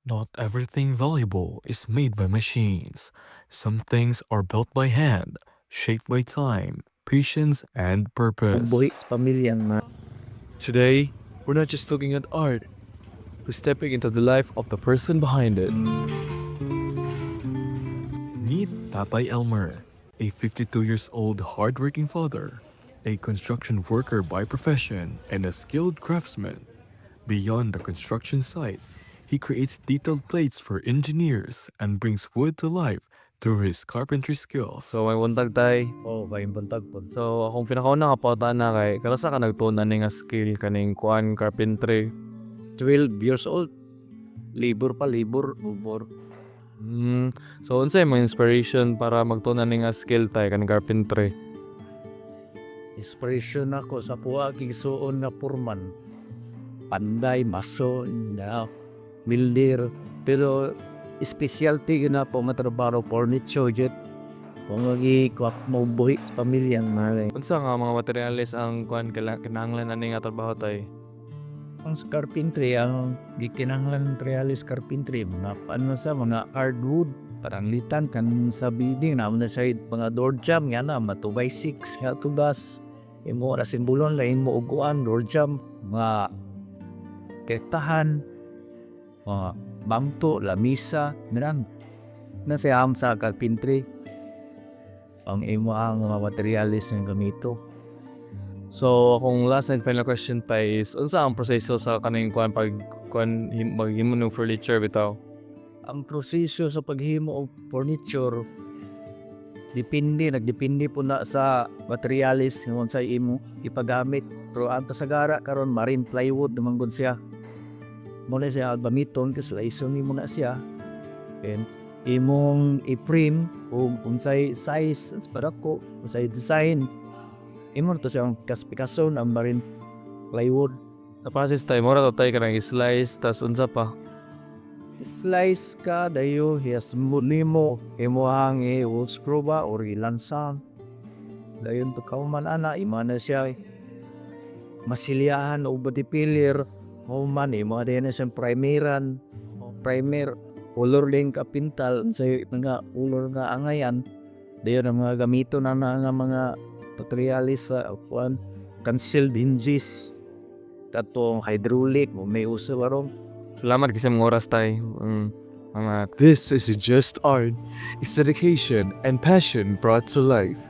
Not everything valuable is made by machines. Some things are built by hand, shaped by time, patience, and Buhi purpose. sa pamilya nga. Today, we're not just looking at art, we're stepping into the life of the person behind it. Meet Tatay Elmer, a 52 years old hardworking father, a construction worker by profession, and a skilled craftsman. Beyond the construction site, he creates detailed plates for engineers and brings wood to life through his carpentry skills. So, may buntag tay. Oh, kayong buntag po. So, akong pinakauna kapataan na kay, karasa ka nagtunan ni nga skill kaning kuan carpentry. 12 years old. Libur pa, libur. Ubor. So, unsay mo inspiration para magtunan ni nga skill tay kaning carpentry? Inspiration ako sa puwa kigsuon nga purman. Panday, maso, na milder. Pero specialty yun na po matrabaho furniture jet. Kung mag-iikwak mo buhi sa pamilya nga. Unsa nga mga materials ang kuan kinahanglan ani nga trabaho tay? Ang sa carpentry, ang gikinanglan realis carpentry, mga paano sa mga hardwood, parang litan kan sa building na na sa mga door jam nga na, mga 2x6, nga tugas. Imo na simbolon lain mo uguan, door jam, mga kertahan, mga bangto, lamisa, nirang. Nasayam sa carpentry, ang imo ang mga materialis ng gamito. So, akong last and final question tay is, unsa ang proseso sa kaning kuan pag kuan maghimo ng furniture bitaw? Ang proseso sa paghimo og furniture nagdepende po na sa materialis nga sa imo ipagamit. Pero ang kasagara karon marine plywood naman gud siya. Muna siya gamiton kasi laison nimo na siya. And imong i-frame o unsay size para ko, unsay design. Imo to siyang kaspikason ang marine plywood. Sa process tay mura to tay kanang slice tas unsa pa? Slice ka dayo yes nimo imo ang screw ba or ilansang dayon to kauman ana imana siya masilyahan o batipilir o man imo din sa primeran o primer color din ka pintal sa mga color nga angayan dayon ang mga gamito na nga mga materialis sa kuan concealed hinges katong hydraulic mo may uso barong. Salamat kasi mga oras tay. Mga This isn't just art, it's dedication and passion brought to life.